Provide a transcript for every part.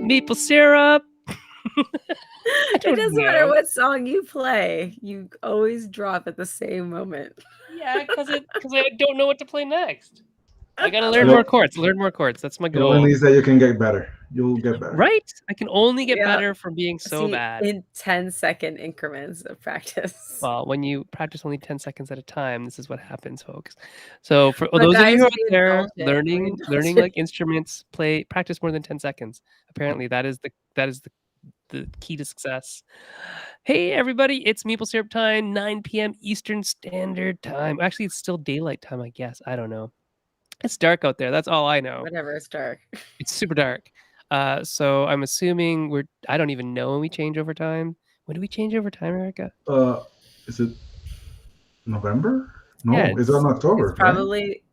maple syrup. I It don't doesn't matter know. what song you play. You always drop at the same moment. Yeah, because I don't know what to play next. I gotta I learn love more it. chords. Learn more chords. That's my It only goal. means that you can get better. You'll get better. Right? I can only get Yeah. better from being so See, bad. in 10-second increments of practice. Well, when you practice only 10 seconds at a time, this is what happens, folks. So for But those of you guys, who are we there indulge it. We learning indulge like it. instruments, practice more than 10 seconds. Apparently that is the key to success. Hey everybody, it's Maple Syrup time, 9 p.m. Eastern Standard Time. Actually, it's still daylight time, I guess. I don't know. It's dark out there. That's all I know. Whatever, it's dark. It's super dark. So I'm assuming I don't even know when we change over time. When do we change over time, Erica? Uh, is it November? Yeah, No, it's on It's October, right? probably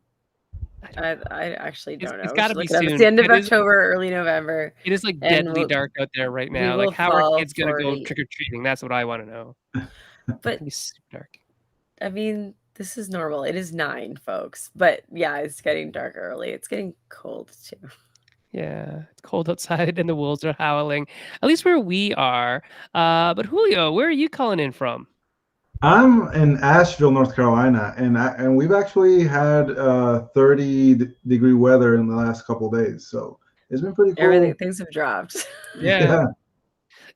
I don't know. I actually don't It's know. We got to should be look it up. It's soon. the end of It is October, early November, it is like and deadly dark out there right we now. Like will how are fall kids gonna go 40. trick or treating? That's what I want to know. It's But gonna be super dark. I mean, this is normal. It is 9, folks. But yeah, it's getting dark early. It's getting cold too. Yeah, it's cold outside and the wolves are howling. At least where we are. But Julio, where are you calling in from? I'm in Asheville, North Carolina, and we've actually had 30-degree weather in the last couple days, so it's been pretty Everything cool. things have dropped. Yeah. Yeah,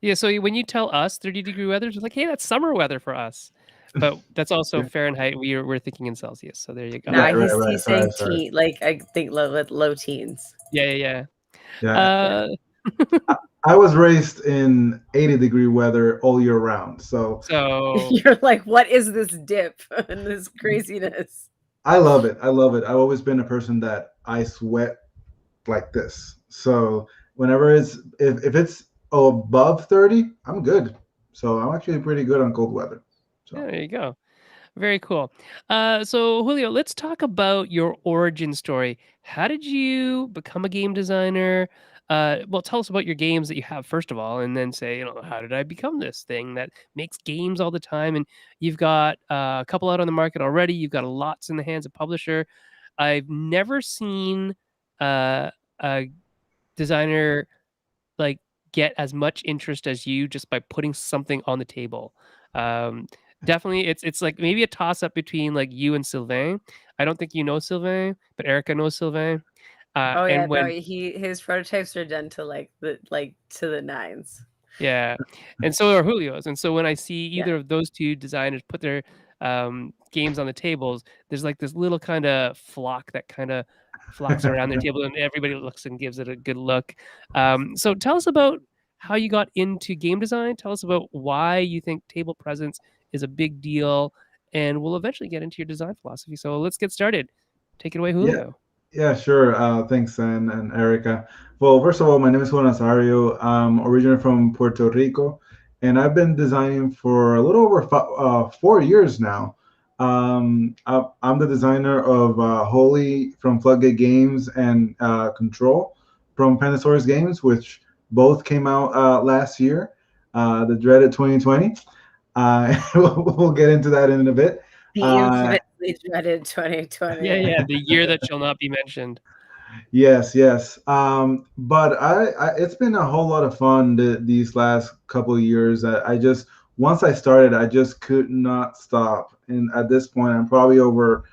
Yeah, so when you tell us 30-degree weather, it's like, hey, that's summer weather for us. But that's also yeah, Fahrenheit. We're thinking in Celsius. So there you go. Nah, right, right, he's right. Sorry, saying sorry. like I think low teens. Yeah, yeah, yeah. Yeah, Yeah. I was raised in 80-degree weather all year round, so So You're like, what is this dip and this craziness? I love it. I love it. I've always been a person that I sweat like this. So whenever if it's above 30, I'm good. So I'm actually pretty good on cold weather. yeah, So there you go. Very cool. So Julio, let's talk about your origin story. How did you become a game designer? Well, tell us about your games that you have first of all, and then say, how did I become this thing that makes games all the time? And you've got a couple out on the market already. You've got lots in the hands of publisher. I've never seen a designer like get as much interest as you just by putting something on the table. Um, Definitely, it's like maybe a toss up between like you and Sylvain. I don't think you know Sylvain, but Erica knows Sylvain. Oh yeah, And no, when his prototypes are done to like to the nines. Yeah, and so are Julio's. And so when I see Yeah. either of those two designers put their games on the tables, there's like this little kind of flock that kind of flocks around their table, and everybody looks and gives it a good look. So tell us about how you got into game design. Tell us about why you think table presence is a big deal, and we'll eventually get into your design philosophy. So let's get started. Take it away, yeah, Julio. yeah, sure. Thanks, and Erica. Well, first of all, my name is Julio Nazario. I'm originally from Puerto Rico, and I've been designing for a little over 4 years now. I'm the designer of Holy from Floodgate Games and Control from Pandasaurus Games, which both came out last year, the dreaded 2020. We'll get into that in a bit. The Uh, infamously dreaded Yeah, 2020. yeah, the year that shall not be mentioned. Yes, yes. But it's been a whole lot of fun these last couple of years. I just once I started, I just could not stop. And at this point, I'm probably over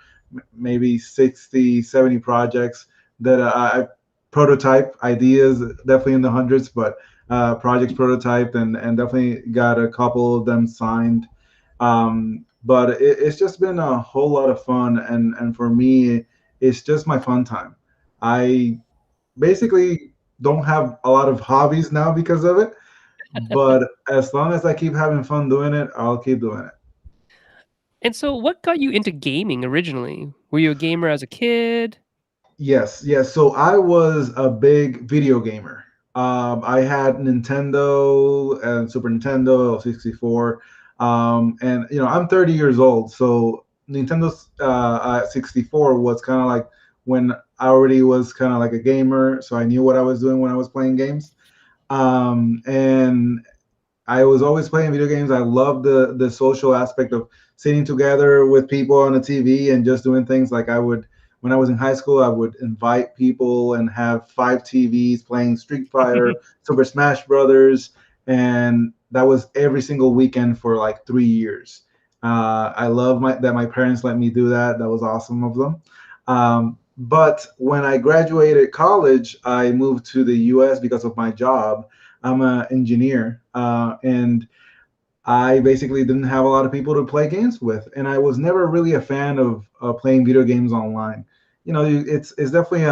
maybe 60, 70 projects that I prototype ideas, definitely in the hundreds, but projects prototyped and definitely got a couple of them signed. But it's just been a whole lot of fun, and for me, it's just my fun time. I basically don't have a lot of hobbies now because of it, but as long as I keep having fun doing it, I'll keep doing it. And so, what got you into gaming originally? Were you a gamer as a kid? Yes, yes. So I was a big video gamer. I had Nintendo and Super Nintendo, 64, and I'm 30 years old. So Nintendo 64 was kind of like when I already was kind of like a gamer, so I knew what I was doing when I was playing games. And I was always playing video games. I love the social aspect of sitting together with people on the TV and just doing things like I would when I was in high school, I would invite people and have 5 TVs playing Street Fighter, Super Smash Brothers, and that was every single weekend for like 3 years. I love that my parents let me do that. That was awesome of them. But when I graduated college, I moved to the U.S. because of my job. I'm an engineer, and I basically didn't have a lot of people to play games with, and I was never really a fan of playing video games online. It's definitely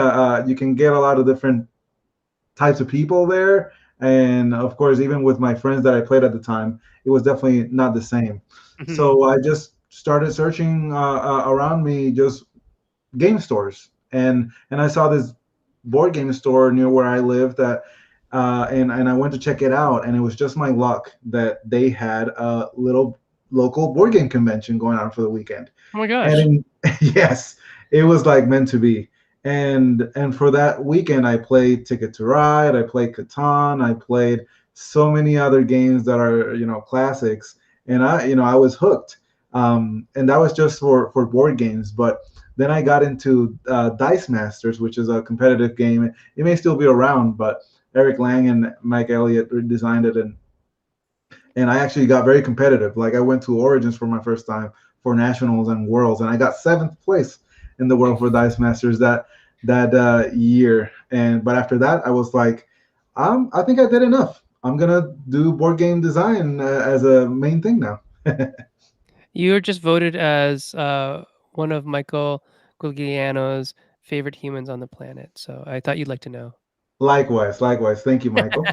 you can get a lot of different types of people there, and of course, even with my friends that I played at the time, it was definitely not the same. Mhm. So I just started searching around me, just game stores, and I saw this board game store near where I live that and I went to check it out, and it was just my luck that they had a little local board game convention going on for the weekend. Oh my gosh. And yes, it was like meant to be. And for that weekend, I played Ticket to Ride, I played Catan, I played so many other games that are classics, and I was hooked. And that was just for board games, but then I got into Dice Masters, which is a competitive game. It may still be around, but Eric Lang and Mike Elliott designed it, and I actually got very competitive. Like I went to Origins for my first time for nationals and worlds, and I got seventh place in the world for Dice Masters that year. And but after that, I was like, I think I did enough. I'm gonna do board game design as a main thing now. You were just voted as one of Michael Guglielmo's favorite humans on the planet. So I thought you'd like to know. Likewise, likewise. Thank you, Michael.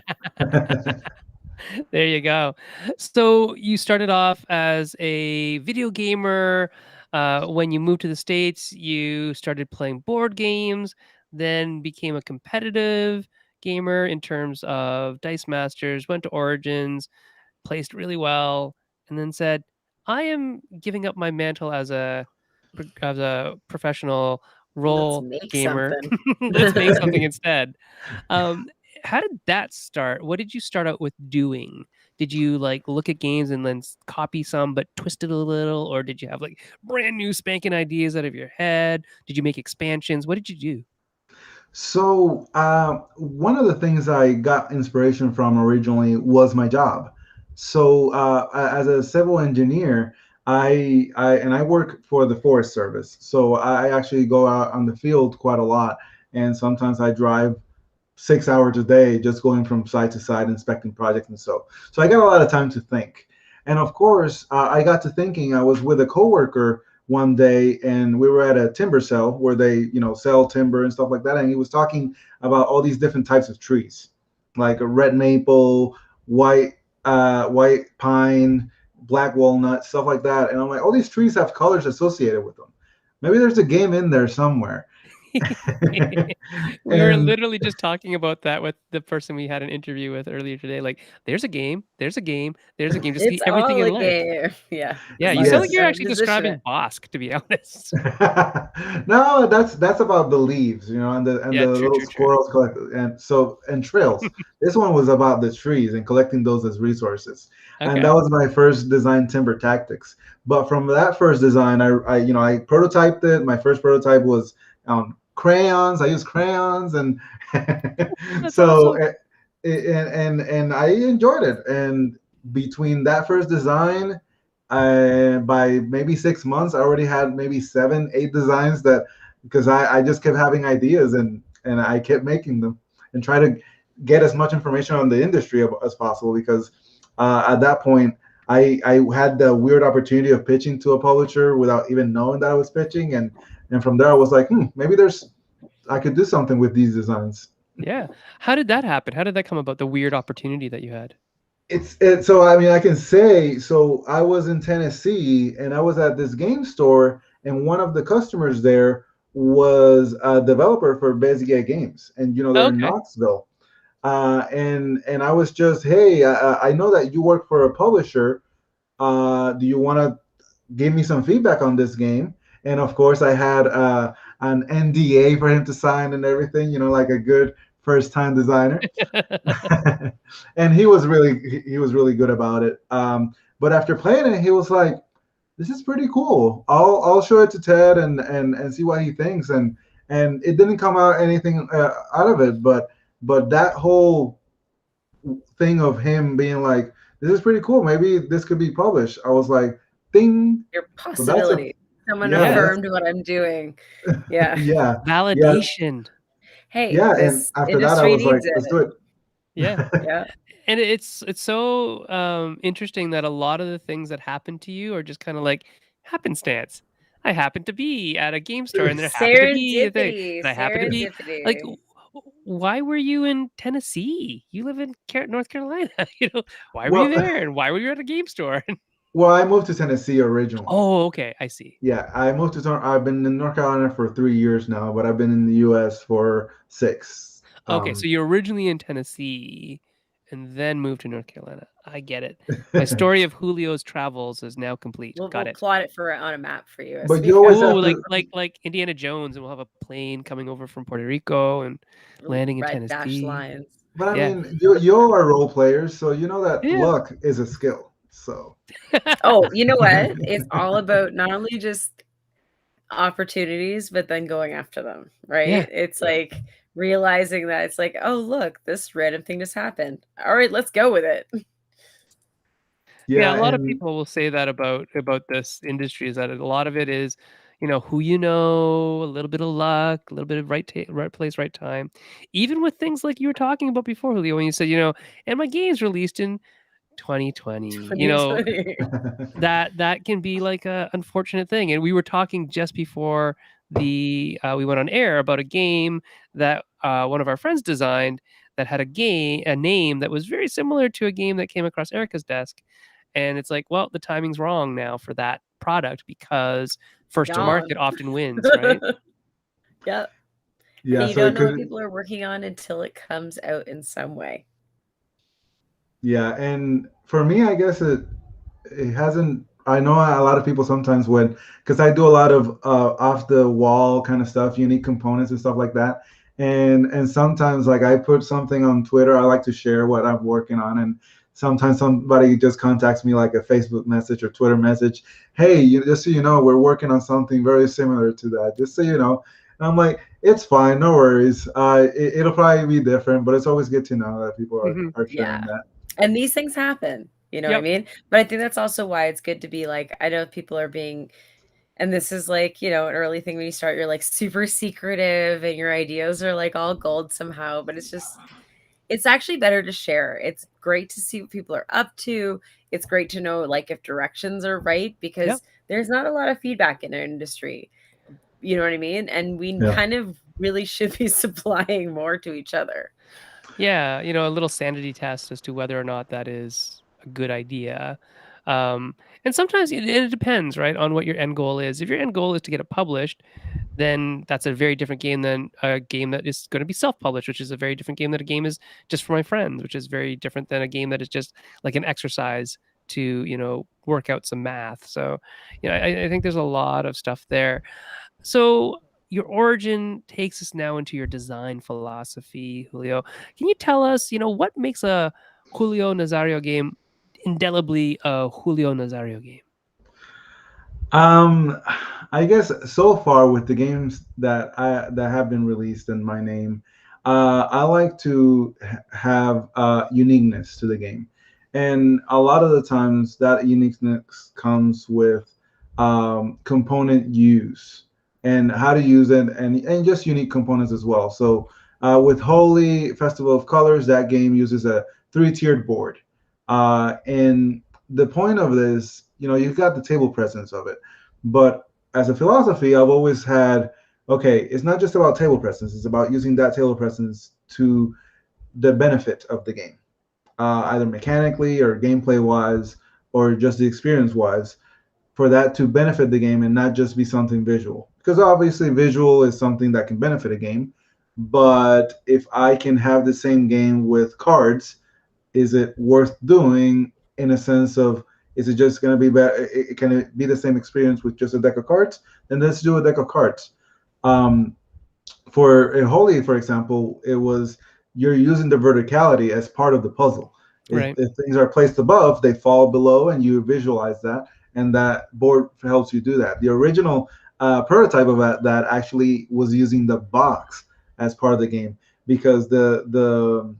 There you go. So you started off as a video gamer. When you moved to the States, you started playing board games, then became a competitive gamer in terms of Dice Masters, went to Origins, placed really well, and then said, "I am giving up my mantle as a professional Let's role make gamer. something. Let's make something instead." Um, how did that start? What did you start out with doing? Did you like look at games and then copy some but twist it a little, or did you have like brand new spanking ideas out of your head? Did you make expansions? What did you do? So one of the things I got inspiration from originally was my job. So as a civil engineer, I work for the Forest Service. So I actually go out on the field quite a lot, and sometimes I drive 6 hours a day just going from side to side inspecting projects and so I got a lot of time to think. And of course I got to thinking. I was with a coworker one day, and we were at a timber sale where they sell timber and stuff like that, and he was talking about all these different types of trees, like a red maple, white pine, black walnut, stuff like that. And I'm like, all these trees have colors associated with them. Maybe there's a game in there somewhere. We were And literally just talking about that with the person we had an interview with earlier today. Like, there's a game, there's a game, there's a game. Just It's see everything all in a life. game. Yeah, Yeah, as you long sound as like you you're know how to actually position it. describing Bosk, to be honest. No, that's about the leaves, and Yeah, the true, little true, true. squirrels collect, and trails. This one was about the trees and collecting those as resources, and that Okay. was my first design, timber tactics. But from that first design, I prototyped it. My first prototype was crayons. I used crayons, and That's so awesome. and I enjoyed it. And between that first design, by maybe 6 months, I already had maybe 7, 8 designs that because I just kept having ideas, and I kept making them and try to get as much information on the industry as possible because at that point I had the weird opportunity of pitching to a publisher without even knowing that I was pitching, and from there I was like, maybe I could do something with these designs. Yeah. How did that happen? How did that come about? The weird opportunity that you had. So I mean I can say so I was in Tennessee and I was at this game store, and one of the customers there was a developer for Bezier Games, and they're in Okay. Knoxville. And I was just, hey, I know that you work for a publisher. Do you want to give me some feedback on this game? And of course, I had an NDA for him to sign and everything, like a good first time designer. And he was really good about it. But after playing it, he was like, this is pretty cool. I'll show it to Ted and see what he thinks. And it didn't come out anything out of it, but that whole thing of him being like, this is pretty cool. Maybe this could be published. I was like, ding. Your So that's a possibility. Someone yeah, Yeah. that's affirmed what I'm doing. Yeah. yeah, yeah, Validation. Hey, yeah. And this after that, I industry was like, needs let's do it. it. Yeah. Yeah. And it's so interesting that a lot of the things that happen to you are just kind of like happenstance. I happen to be at a game store, and there happened to be a thing, Serendipity. and I happen to be like, Serendipity. why were you in Tennessee? You live in North Carolina, Why were you Well, there, and why were you at a game store? well, I moved to Tennessee originally. Oh, okay, I see. Yeah, I moved to. I've been in North Carolina for 3 years now, but I've been in the U.S. for 6. Okay, so you're originally in Tennessee, and then moved to North Carolina. I get it. My But story of Julio's travels is now complete. Got We'll it. plot it for on a map for you as we you go. always Oh, have to. like Indiana Jones, and we'll have a plane coming over from Puerto Rico and landing in Red dash Tennessee. lines. But I Yeah. mean, you are role players, so you know that Yeah. luck is a skill. So Oh, you know what? It's all about not only just opportunities, but then going after them, Yeah. right? It's like realizing that it's like, oh, look, this random thing just happened. All right, let's go with it. Yeah, yeah, a lot of and people will say that about this industry is that a lot of it is, who you know, a little bit of luck, a little bit of right place, right time. Even with things like you were talking about before, Julio, when you said, and my game's released in 2020, 2020. that can be like a unfortunate thing. And we were talking just before we went on air about a game that one of our friends designed that had a name that was very similar to a game that came across Erica's desk. And it's like, well, the timing's wrong now for that product because first to Gone. market often wins, right? Yep. And yeah, you so don't it know what could. people are working on until it comes out in some way. Yeah, and for me, I guess it hasn't. I know a lot of people sometimes when, because I do a lot of off the wall kind of stuff, unique components and stuff like that. And sometimes like I put something on Twitter, I like to share what I'm working on, and sometimes somebody just contacts me like a Facebook message or Twitter message. Hey, just so you know, we're working on something very similar to that. Just so you know. And I'm like, it's fine, no worries. It'll probably be different, but it's always good to know that people are, Mhm. are sharing Yeah. that. And these things happen, you know what I Yep. mean? But I think that's also why it's good to be like, I know people are being, and this is like, an early thing when you start, you're like super secretive and your ideas are like all gold somehow, but it's actually better to share. It's great to see what people are up to. It's great to know like if directions are right Yep. because there's not a lot of feedback in our industry. You know what I mean? And we Yeah. kind of really should be supplying more to each other. Yeah, a little sanity test as to whether or not that is a good idea. And sometimes it depends, right, on what your end goal is. If your end goal is to get it published, then that's a very different game than a game that is going to be self-published, which is a very different game than a game is just for my friends, which is very different than a game that is just like an exercise to, work out some math. So, I think there's a lot of stuff there. So your origin takes us now into your design philosophy, Julio. Can you tell us, what makes a Julio Nazario game indelibly a Julio Nazario game? Um, I guess so far with the games that have been released in my name, I like to have uniqueness to the game, and a lot of the times that uniqueness comes with component use and how to use it, and just unique components as well. So with Holy Festival of Colors, that game uses a three-tiered board, and the point of this, you've got the table presence of it. But as a philosophy, I've always had, okay, it's not just about table presence, it's about using that table presence to the benefit of the game, either mechanically or gameplay wise, or just the experience wise, for that to benefit the game and not just be something visual. Because obviously, visual is something that can benefit a game. But if I can have the same game with cards, is it worth doing in a sense of is it just going to be better? Can it be the same experience with just a deck of cards? Then let's do a deck of cards. Um, for a Holy, for example, it was you're using the verticality as part of the puzzle. If, Right. if things are placed above, they fall below, and you visualize that. and that board helps you do that. The original prototype of that actually was using the box as part of the game, because the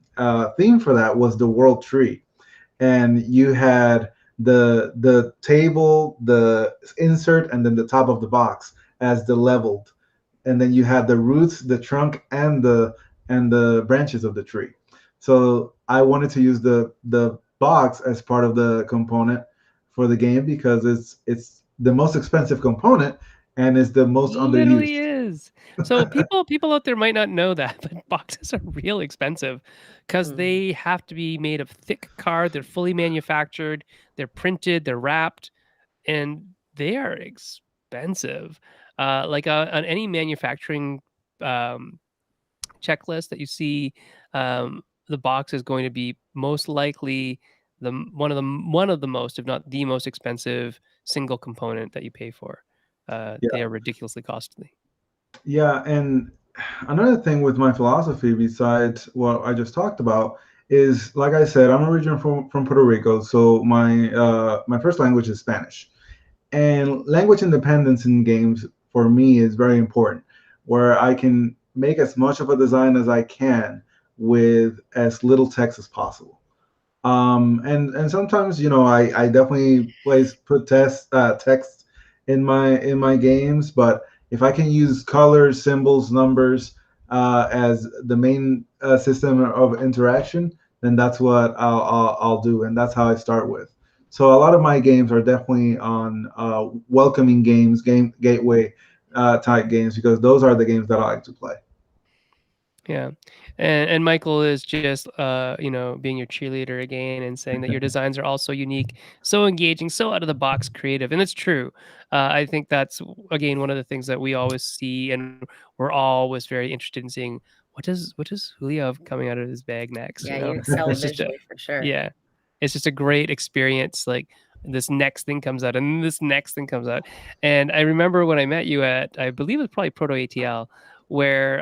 theme for that was the world tree, and you had the table, the insert, and then the top of the box as the leveled, and then you had the roots, the trunk, and the branches of the tree. So I wanted to use the box as part of the component for the game, because it's the most expensive component and is the most Literally underused. is. So people out there might not know that, but boxes are real expensive because Mhm. they have to be made of thick card. They're fully manufactured. They're printed. They're wrapped, and they are expensive. Like on any manufacturing um, checklist that you see, the box is going to be most likely one of the most, if not the most expensive single component that you pay for. They Yeah. are ridiculously costly. Yeah, and another thing with my philosophy, besides what I just talked about, is, like I said, I'm originally from Puerto Rico, so my first language is Spanish. And language independence in games for me is very important, where I can make as much of a design as I can with as little text as possible. And sometimes, I definitely put text in my games, but if I can use colors, symbols, numbers as the main system of interaction, then that's what I'll do, and that's how I start with. So a lot of my games are definitely on welcoming games, game gateway type games, because those are the games that I like to play. Yeah, and Michael is just being your cheerleader again and saying that your designs are also unique, so engaging, so out of the box creative, and it's true. I think that's again one of the things that we always see, and we're always very interested in seeing what does Julio have coming out of his bag next. Yeah, you excel It's just a visually for sure. yeah, it's just a great experience. Like this next thing comes out, and this next thing comes out. And I remember when I met you at, I believe it was probably Proto ATL, where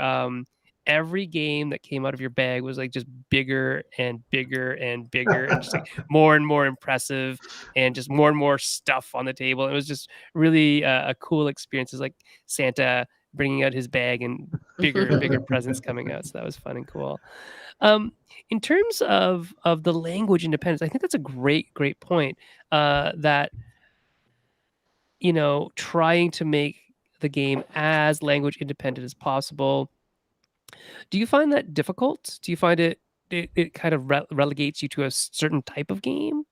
every game that came out of your bag was like just bigger and bigger and bigger, and just like more and more impressive, and just more and more stuff on the table. It was just really a cool experience. It's like Santa bringing out his bag and bigger and bigger presents coming out. So that was fun and cool. Um, in terms of the language independence, I think that's a great point. That trying to make the game as language independent as possible. Do you find that difficult? Do you find it kind of relegates you to a certain type of game?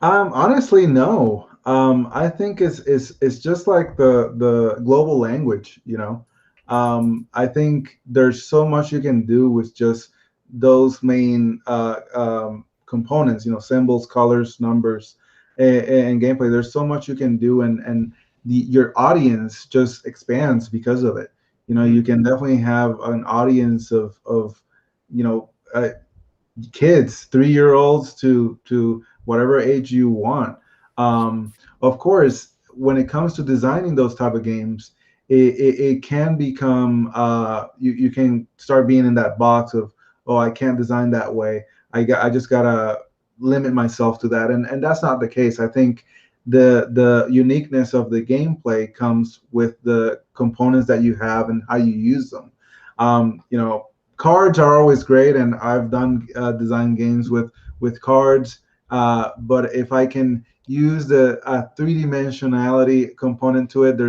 Honestly, no. I think it's just like the global language, you know. I think there's so much you can do with just those main components, symbols, colors, numbers, and gameplay. There's so much you can do, and your audience just expands because of it. Mhm. You can definitely have an audience of you know. Uh, kids, 3 year olds to whatever age you want. Of course, when it comes to designing those type of games, it can become you can start being in that box of, oh, I can't design that way. I just gotta limit myself to that, and that's not the case. I think the uniqueness of the gameplay comes with the components that you have and how you use them. Cards are always great, and I've done design games with cards. But if I can use the three dimensionality component to it,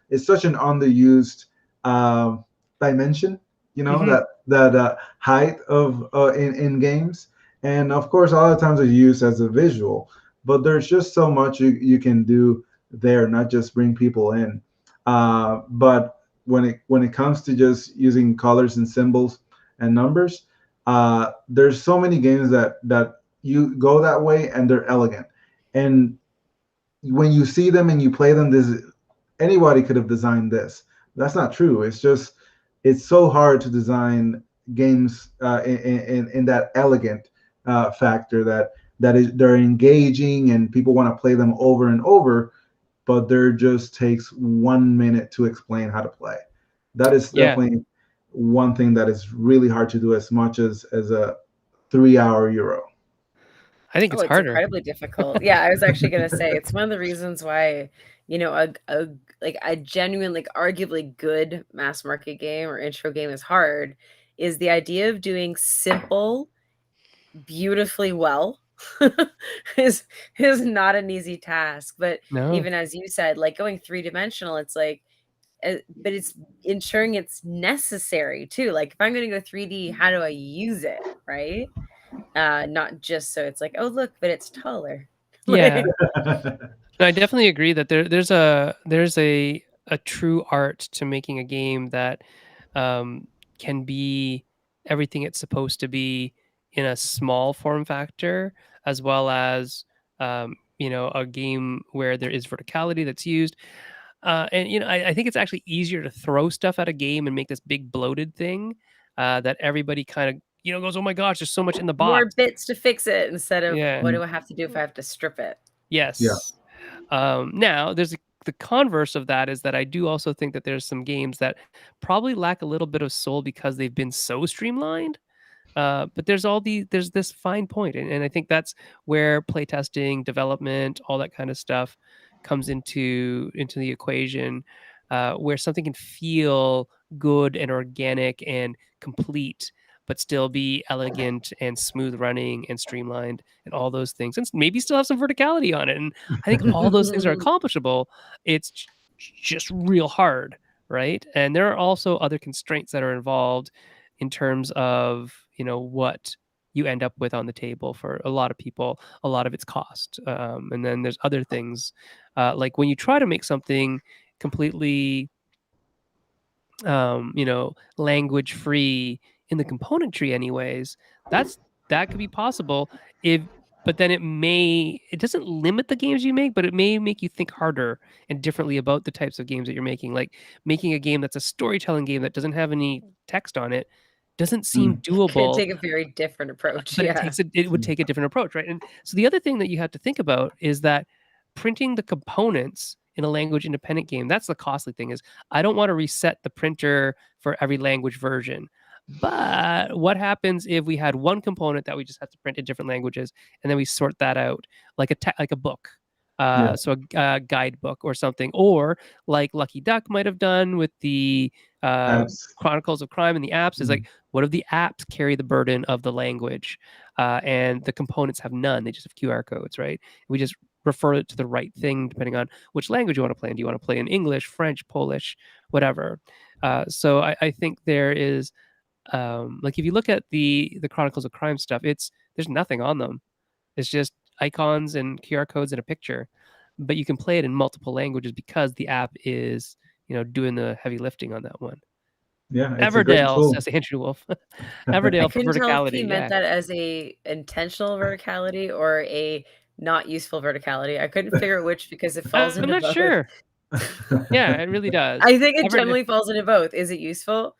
it's such an underused uh, dimension. Mhm. That height of in games, and of course, a lot of times it's used as a visual. But there's just so much you can do there, not just bring people in. But when it comes to just using colors and symbols and numbers. There's so many games that you go that way, and they're elegant. And when you see them and you play them, this anybody could have designed this. That's not true. It's so hard to design games in that elegant factor that is they're engaging and people want to play them over and over, but there just takes 1 minute to explain how to play. That is Yeah. definitely one thing that is really hard to do as much as a 3 hour Euro. I think Oh, it's it's harder. incredibly difficult. Yeah, I was actually gonna say it's one of the reasons why, a genuine, like arguably good mass market game or intro game is hard, is the idea of doing simple beautifully well is is not an easy task. But No. even as you said, like going three-dimensional, it's like, but it's ensuring it's necessary too. Like if I'm gonna go 3D, how do I use it, right? Not just so it's like, oh look, but it's taller. Yeah. Like No, I definitely agree that there's a true art to making a game that um, can be everything it's supposed to be in a small form factor, as well as a game where there is verticality that's used. And I think it's actually easier to throw stuff at a game and make this big bloated thing that everybody kind of goes, "Oh my gosh, there's so much in the more box." bits to fix it instead of Yeah. what do I have to do if I have to strip it? Yeah. Yes. Now, the converse of that is that I do also think that there's some games that probably lack a little bit of soul because they've been so streamlined. But there's this fine point, and I think that's where playtesting, development, all that kind of stuff comes into the equation, where something can feel good and organic and complete, but still be elegant and smooth running and streamlined and all those things, and maybe still have some verticality on it. And I think all those things are accomplishable. It's just real hard, right? And there are also other constraints that are involved in terms of what you end up with on the table for a lot of people. A lot of it's cost, and then there's other things, like when you try to make something completely language free in the component tree anyways, that could be possible if but then it doesn't limit the games you make, but it may make you think harder and differently about the types of games that you're making. Like making a game that's a storytelling game that doesn't have any text on it doesn't seem Mm, Could doable, take a very different approach, but yeah. it would mm. take a different approach, right? And so the other thing that you have to think about is that printing the components in a language independent game, that's the costly thing, is I don't want to reset the printer for every language version. But what happens if we had one component that we just have to print in different languages, and then we sort that out like like a book? Yeah. So a guidebook or something, or like Lucky Duck might have done with the Apps. Chronicles of Crime and the apps, is Mm. like, what if the apps carry the burden of the language, and the components have none? They just have QR codes, right? We just refer it to the right thing depending on which language you want to play in. Do you want to play in English, French, Polish, whatever? So I think there is, like if you look at the Chronicles of Crime stuff, there's nothing on them. It's just icons and QR codes and a picture, but you can play it in multiple languages because the app is doing the heavy lifting on that one. Yeah, it's a great Everdale, tool. says Andrew Wolf. I Everdale for couldn't tell if he verticality, meant yeah. that as a intentional verticality or a not useful verticality. I couldn't figure which because it falls I'm into not both. sure. Yeah, it really does. I think it Everd generally falls into both. Is it useful?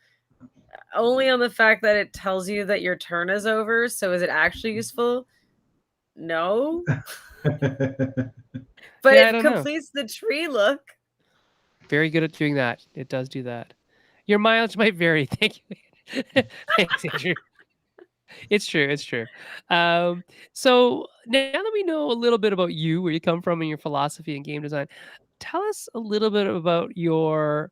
Only on the fact that it tells you that your turn is over, so is it actually useful? No. But Yeah, I it don't know. completes the tree look. Very good at doing that. It does do that. Your mileage might vary. Thank you. Thanks, Andrew. It's true, it's true. So now that we know a little bit about you, where you come from, and your philosophy in game design, tell us a little bit about your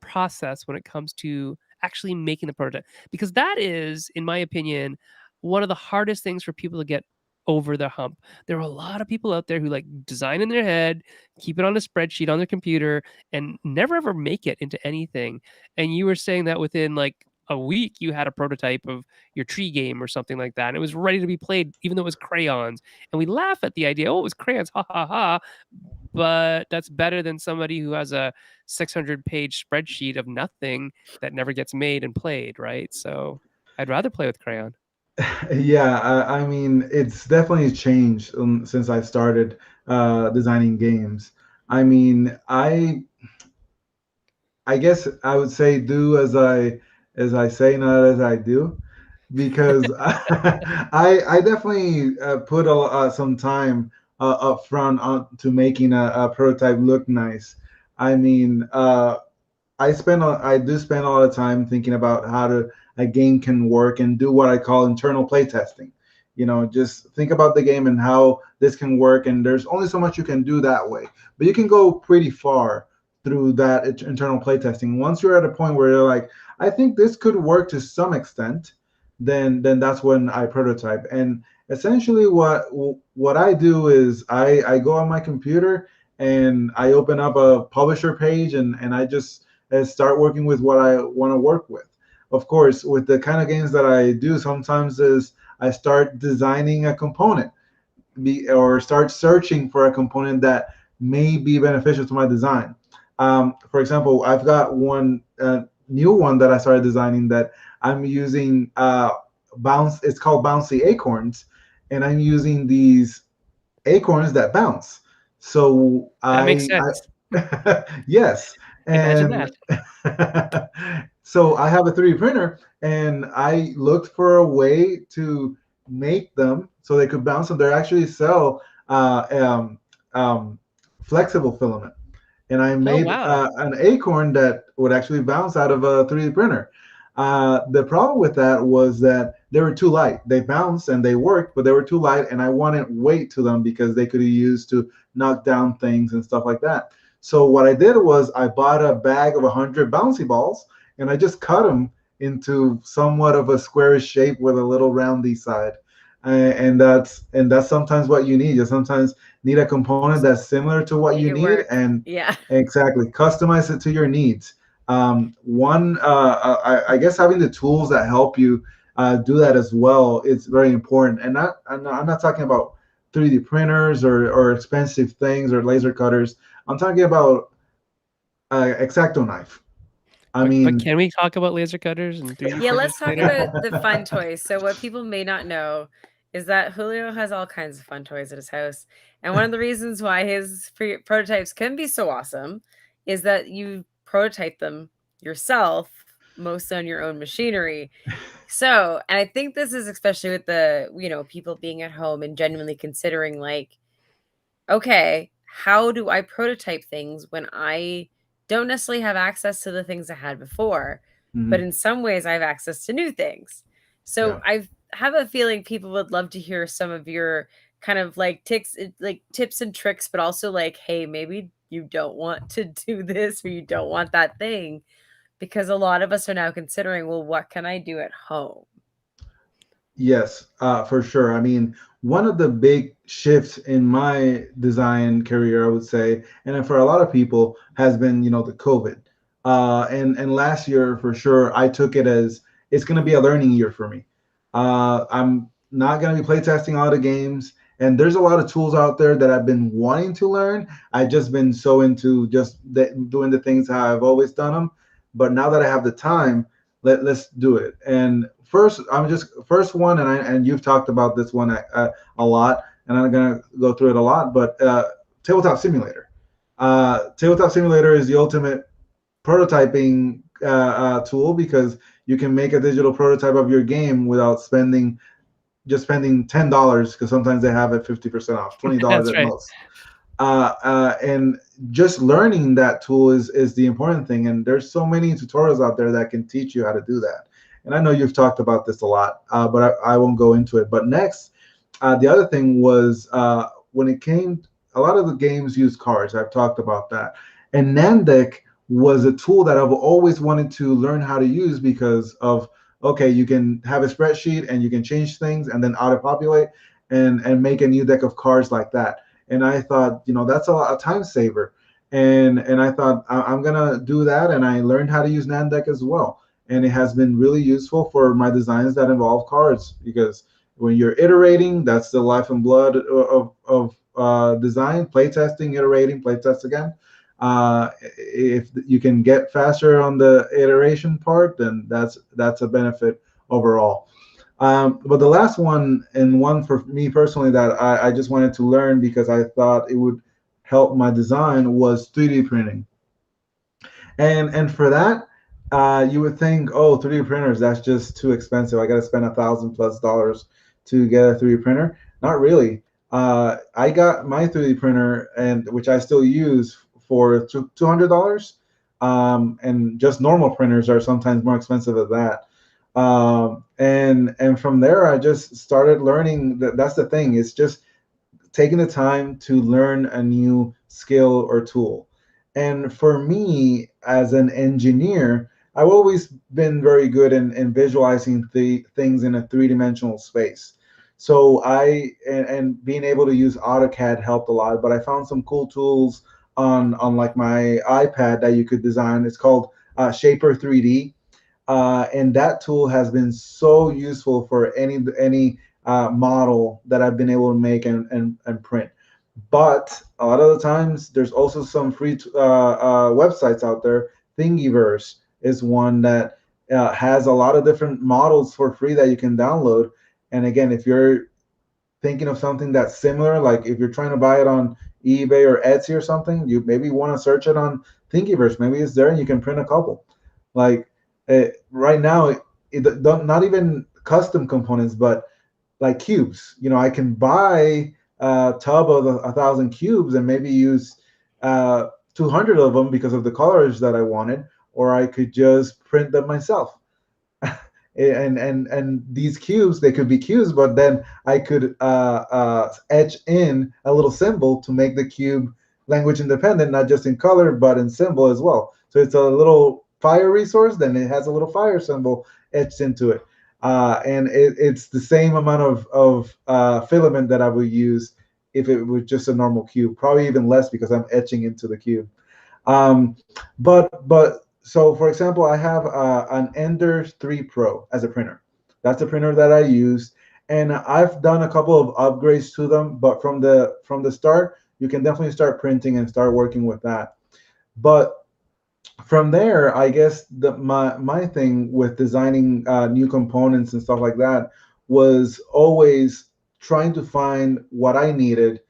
process when it comes to actually making the prototype, because that is, in my opinion, one of the hardest things for people to get over the hump. There are a lot of people out there who like design in their head, keep it on a spreadsheet on their computer, and never ever make it into anything. And you were saying that within like a week you had a prototype of your tree game or something like that, and it was ready to be played even though it was crayons. And we laugh at the idea, oh, it was crayons, ha ha ha, but that's better than somebody who has a 600-page spreadsheet of nothing that never gets made and played, right? So I'd rather play with crayon. Yeah, I mean, it's definitely changed since I started designing games. I mean, I guess I would say do as I say, not as I do, because I definitely put some time up front on to making a prototype look nice. I mean, I do spend a lot of time thinking about how a game can work and do what I call internal playtesting. just think about the game and how this can work. And there's only so much you can do that way, but you can go pretty far through that internal playtesting. Once you're at a point where you're like, I think this could work to some extent, then that's when I prototype. And essentially what I do is I go on my computer and I open up a publisher page, and I just start working with what I want to work with. Of course, with the kind of games that I do, sometimes is I start designing a component, or start searching for a component that may be beneficial to my design. For example, I've got one new one that I started designing that I'm using bounce. It's called bouncy acorns, and I'm using these acorns that bounce. So That makes sense. yes, Imagine and that. so I have a 3D printer, and I looked for a way to make them so they could bounce, and they actually sell um, flexible filament, and I Oh, made wow. an acorn that would actually bounce out of a 3D printer. The problem with that was that they were too light. They bounced and they worked, but they were too light, and I wanted weight to them because they could be used to knock down things and stuff like that. So what I did was I bought a bag of 100 bouncy balls, and I just cut them into somewhat of a squarish shape with a little roundy side. And that's sometimes what you need. You sometimes need a component that's similar to what you Make it need, work. and Yeah. exactly customize it to your needs. I guess having the tools that help you do that as well is very important. And I'm not talking about 3D printers or expensive things or laser cutters. I'm talking about Exacto knife. I But mean, can we talk about laser cutters and 3D Yeah, printers let's talk later? about the fun toys. So what people may not know is that Julio has all kinds of fun toys at his house. And one of the reasons why his prototypes can be so awesome is that you prototype them yourself, most on your own machinery. So, and I think this is especially with the people being at home and genuinely considering like, okay, how do I prototype things when I don't necessarily have access to the things I had before, but mhm, in some ways I have access to new things. So yeah. I have a feeling people would love to hear some of your kind of like tips and tricks, but also like, hey, maybe you don't want to do this or you don't want that thing because a lot of us are now considering, well, what can I do at home? Yes, for sure. I mean, one of the big shifts in my design career, I would say, and then for a lot of people, has been, the COVID. And last year, for sure, I took it as it's going to be a learning year for me. I'm not going to be playtesting all the games, and there's a lot of tools out there that I've been wanting to learn. I've just been so into just doing the things how I've always done them. But now that I have the time, let's do it. And first, I'm just first one, and you've talked about this one a lot, and I'm gonna go through it a lot. But tabletop simulator. Tabletop simulator is the ultimate prototyping tool because you can make a digital prototype of your game without spending $10 because sometimes they have it 50% off, $20 That's at right. most. And just learning that tool is the important thing. And there's so many tutorials out there that can teach you how to do that. And I know you've talked about this a lot, but I won't go into it. But next, the other thing was when it came, a lot of the games use cards. I've talked about that. And Nandeck was a tool that I've always wanted to learn how to use because of, okay, you can have a spreadsheet and you can change things and then auto populate and make a new deck of cards like that. And I thought, that's a time saver. And I thought I'm gonna do that, and I learned how to use Nandeck as well. And it has been really useful for my designs that involve cards because when you're iterating, that's the life and blood of design, playtesting, iterating, playtest again. If you can get faster on the iteration part, then that's a benefit overall. But the last one, and one for me personally that I just wanted to learn because I thought it would help my design, was 3D printing. And for that, you would think, oh, 3D printers, that's just too expensive. I got to spend $1,000+ to get a 3D printer. Not really. I got my 3D printer, and which I still use, for $200. And just normal printers are sometimes more expensive than that. And from there, I just started learning. That's the thing. It's just taking the time to learn a new skill or tool. And for me, as an engineer, I've always been very good in visualizing the things in a three-dimensional space. So and being able to use AutoCAD helped a lot. But I found some cool tools on like my iPad that you could design. It's called Shaper 3D, and that tool has been so useful for any model that I've been able to make and print. But a lot of the times, there's also some free websites out there. Thingiverse is one that has a lot of different models for free that you can download. And again, if you're thinking of something that's similar, like if you're trying to buy it on eBay or Etsy or something, you maybe want to search it on Thingiverse. Maybe it's there and you can print a couple. Like right now, not even custom components, but like cubes. I can buy a tub of 1,000 cubes and maybe use 200 of them because of the colors that I wanted, or I could just print them myself. And these cubes, they could be cubes, but then I could etch in a little symbol to make the cube language independent, not just in color but in symbol as well. So it's a little fire resource, then it has a little fire symbol etched into it. And it's the same amount of filament that I would use if it was just a normal cube, probably even less because I'm etching into the cube. um, but so for example, I have an Ender 3 Pro as a printer. That's the printer that I use, and I've done a couple of upgrades to them. But from the start, you can definitely start printing and start working with that. But from there, I guess my thing with designing new components and stuff like that was always trying to find what I needed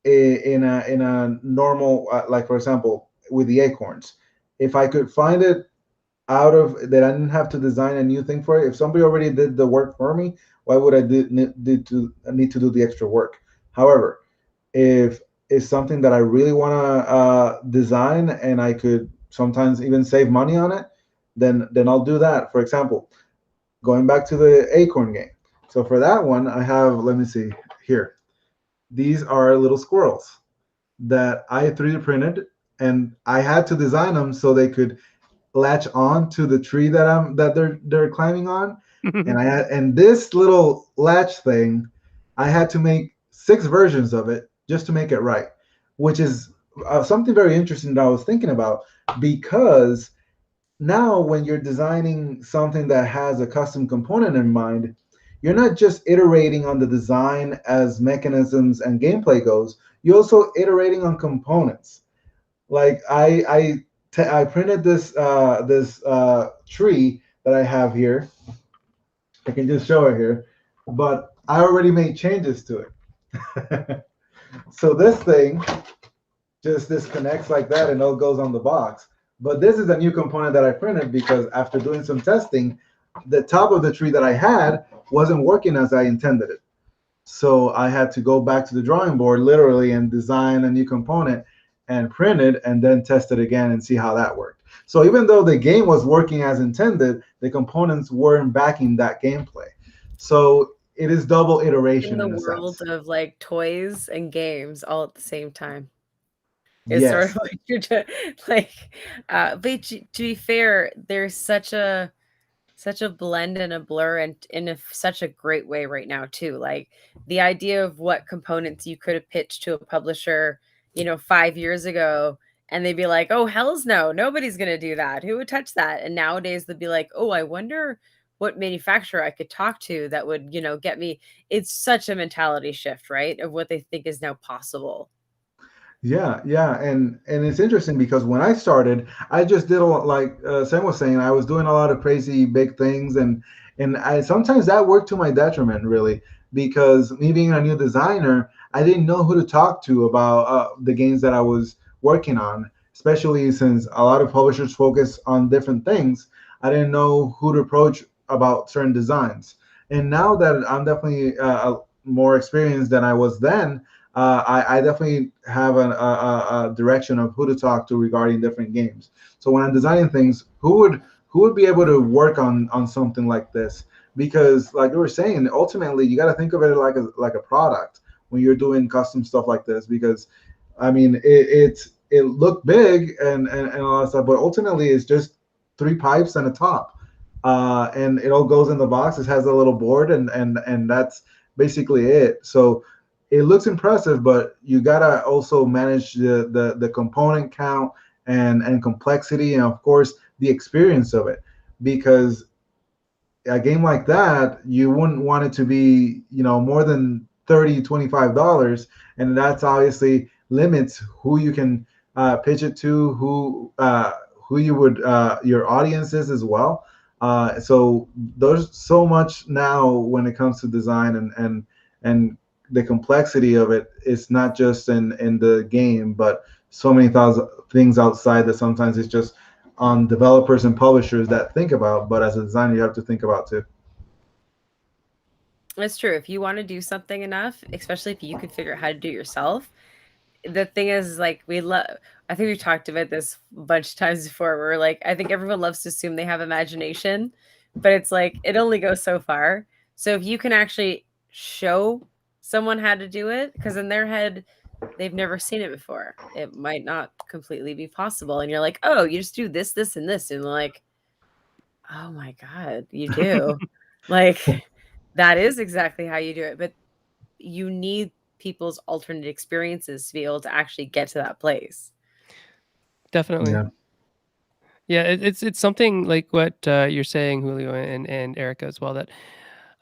in a normal, like for example with the acorns. If I could find it out of that, I didn't have to design a new thing for it. If somebody already did the work for me, why would I need to do the extra work? However, if it's something that I really want to design and I could sometimes even save money on it, then I'll do that. For example, going back to the acorn game. So for that one, I have, let me see here. These are little squirrels that I 3D printed, and I had to design them so they could latch on to the tree that they're climbing on. And this little latch thing, I had to make 6 versions of it just to make it right, which is something very interesting that I was thinking about, because now when you're designing something that has a custom component in mind, you're not just iterating on the design as mechanisms and gameplay goes, you're also iterating on components. Like I printed this tree that I have here. I can just show it here, but I already made changes to it. So this thing just disconnects like that and all goes on the box. But this is a new component that I printed because after doing some testing, the top of the tree that I had wasn't working as I intended it. So I had to go back to the drawing board literally and design a new component and print it and then test it again and see how that worked. So even though the game was working as intended, the components weren't backing that gameplay. So it is double In iteration the in a world sense. of, like, toys and games all at the same time. It's sort of Yes. like you're just like, but to be fair, there's such a blend and a blur and in such a great way right now too. Like the idea of what components you could have pitched to a publisher, 5 years ago, and they'd be like, "Oh hell's no, nobody's gonna do that. Who would touch that?" And nowadays they'd be like, "Oh, I wonder what manufacturer I could talk to that would, get me." It's such a mentality shift, right? Of what they think is now possible. Yeah, yeah, and it's interesting because when I started, I just did a lot, like Sam was saying, I was doing a lot of crazy big things, and I sometimes that worked to my detriment, really, because me being a new designer, I didn't know who to talk to about the games that I was working on, especially since a lot of publishers focus on different things. I didn't know who to approach about certain designs, and now that I'm definitely more experienced than I was then, I definitely have a direction of who to talk to regarding different games. So when I'm designing things, who would be able to work on something like this? Because like we were saying, ultimately you got to think of it like a product when you're doing custom stuff like this. Because I mean, it looked big and all that stuff, but ultimately it's just three pipes and a top, and it all goes in the box. It has a little board, and that's basically it. So it looks impressive, but you gotta also manage the component count and complexity, and of course the experience of it, because a game like that, you wouldn't want it to be, more than 30 $25, and that's obviously limits who you can pitch it to, who you would your audience is as well. So there's so much now when it comes to design, and the complexity of it is not just in the game, but so many thousand things outside that sometimes it's just on developers and publishers that think about, but as a designer, you have to think about too. It's true. If you want to do something enough, especially if you can figure out how to do it yourself, the thing is, like, we love, I think we've talked about this a bunch of times before, where like I think everyone loves to assume they have imagination, but it's like it only goes so far. So if you can actually show someone how to do it, because in their head they've never seen it before, it might not completely be possible. And you're like, oh, you just do this, this, and this. And they're like, oh my God, you do. Like, that is exactly how you do it. But you need people's alternate experiences to be able to actually get to that place. Definitely. Yeah. Yeah, it's something like what you're saying, Julio and Erica as well. That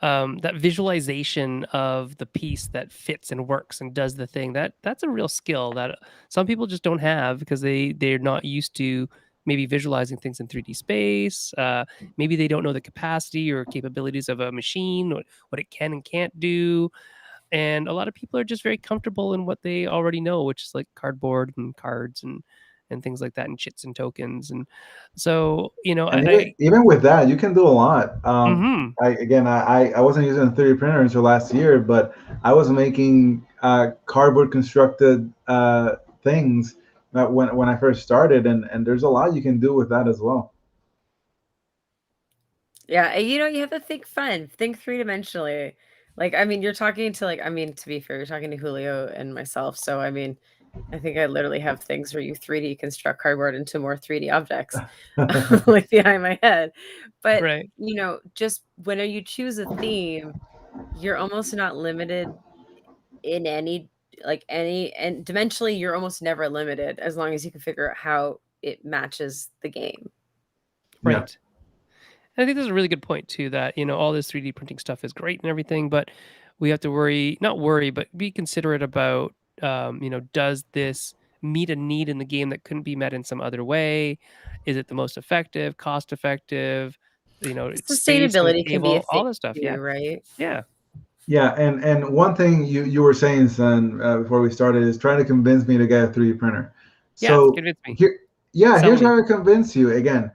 that visualization of the piece that fits and works and does the thing. That's a real skill that some people just don't have because they're not used to maybe visualizing things in 3D space. Maybe they don't know the capacity or capabilities of a machine, what it can and can't do. And a lot of people are just very comfortable in what they already know, which is like cardboard and cards and things like that, and chits and tokens. And so, And even with that, you can do a lot. Mhm. I wasn't using a 3D printer until last year, but I was making cardboard constructed things when I first started, and there's a lot you can do with that as well. Yeah, and you have to think fun, think three-dimensionally. Like, I mean, you're talking to, like, I mean, to be fair, you're talking to Julio and myself. So, I mean, I think I literally have things where you 3D construct cardboard into more 3D objects, like behind my head. But, Right. just when you choose a theme, you're almost not limited in any, like, and dimensionally, you're almost never limited as long as you can figure out how it matches the game. Yeah. Right. And I think that's a really good point too. That all this 3D printing stuff is great and everything, but we have to not worry, but be considerate about does this meet a need in the game that couldn't be met in some other way? Is it the most effective, cost effective? It's space on the Sustainability can be a table, thing all this stuff. Yeah, too, right? yeah, Yeah, and one thing you were saying, son, before we started, is trying to convince me to get a 3D printer. yeah. So Convince me. here, yeah, Sell here's me. how I convince you. Again,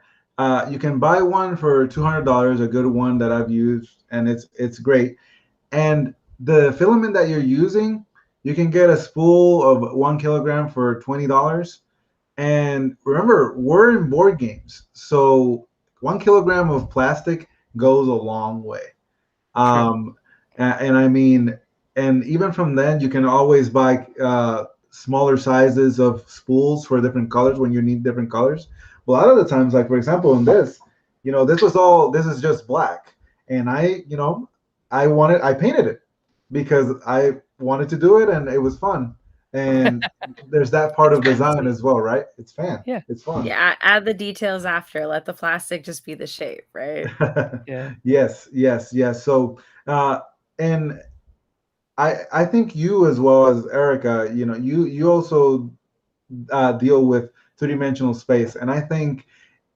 you can buy one for $200, a good one that I've used, and it's great. And the filament that you're using, you can get a spool of 1 kilogram for $20. And remember, we're in board games, so 1 kilogram of plastic goes a long way. True. And I mean, and even from then, you can always buy smaller sizes of spools for different colors when you need different colors. But a lot of the times, like for example, in this, this is just black, and I painted it because I wanted to do it, and it was fun. And there's that part of design Exactly. as well, right? Yeah, It's fun. Yeah, add the details after. Let the plastic just be the shape, right? yeah. Yes, yes, yes. So, and I think you as well as Erica, you also deal with three-dimensional space, and I think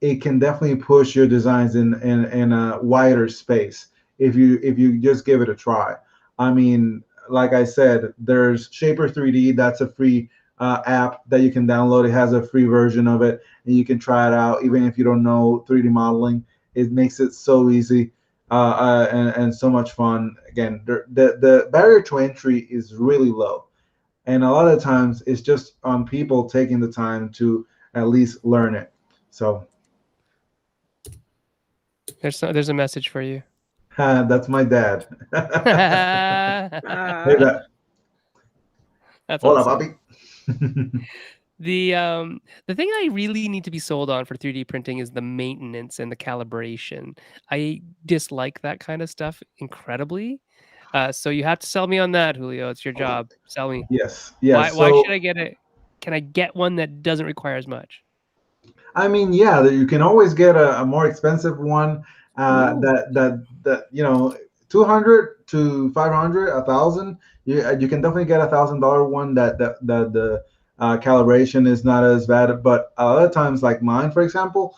it can definitely push your designs in a wider space if you just give it a try. I mean, like I said, there's Shaper 3D. That's a free app that you can download. It has a free version of it, and you can try it out even if you don't know 3D modeling. It makes it so easy and so much fun. Again, the barrier to entry is really low, and a lot of times it's just on people taking the time to at least learn it. So There's a message for you. That's my dad. Hey, Ah, that. That's Hola, awesome. papi. The thing I really need to be sold on for 3D printing is the maintenance and the calibration. I dislike that kind of stuff incredibly. So you have to sell me on that, Julio. It's your job. Sell me. Yes, Why yes. why should So I get it? Can I get one that doesn't require as much? I mean, yeah, you can always get a more expensive one. Ooh. That 200 to 500, 1,000. You can definitely get $1,000 one that the calibration is not as bad. But a lot of times, like mine, for example,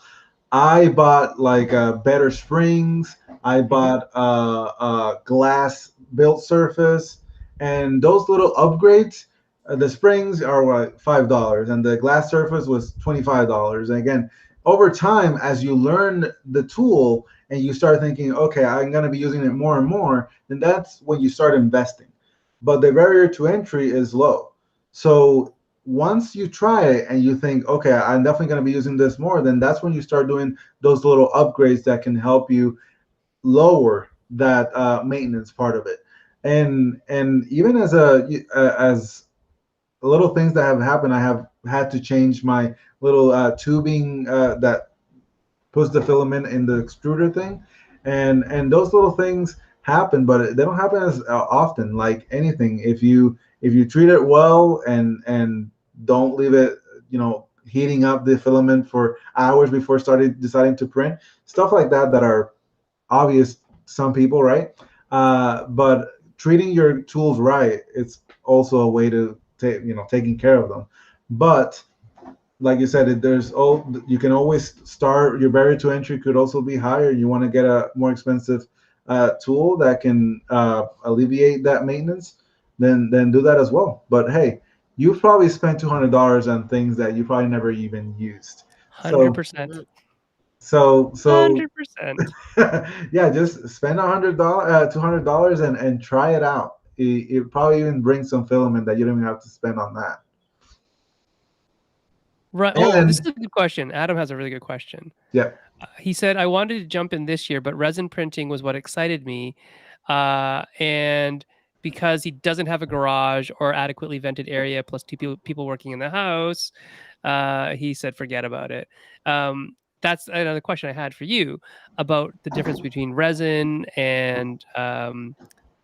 I bought like better springs. I Mhm. bought a glass built surface, and those little upgrades. The springs are what, $5, and the glass surface was $25. And again, over time, as you learn the tool and you start thinking, okay, I'm going to be using it more and more, then that's when you start investing. But the barrier to entry is low. So once you try it and you think, okay, I'm definitely going to be using this more, then that's when you start doing those little upgrades that can help you lower that maintenance part of it. And even as little things that have happened, I have had to change my little tubing that puts the filament in the extruder thing, and those little things happen, but they don't happen as often. Like anything, if you treat it well and don't leave it, heating up the filament for hours before starting deciding to print, stuff like that that are obvious to some people, right? But treating your tools right, it's also a way to take taking care of them. But like you said, you can always start. Your barrier to entry could also be higher. You want to get a more expensive tool that can alleviate that maintenance, then do that as well. But hey, you've probably spent $200 on things that you probably never even used. So 100%. so 100%. yeah, just spend $200 and try it out. It probably even brings some filament that you don't even have to spend on that. Right. Oh, this is And a good question. Adam has a really good question. yeah. He said, I wanted to jump in this year, but resin printing was what excited me. And because he doesn't have a garage or adequately vented area, plus two people working in the house, he said, forget about it. That's another question I had for you about the difference between resin and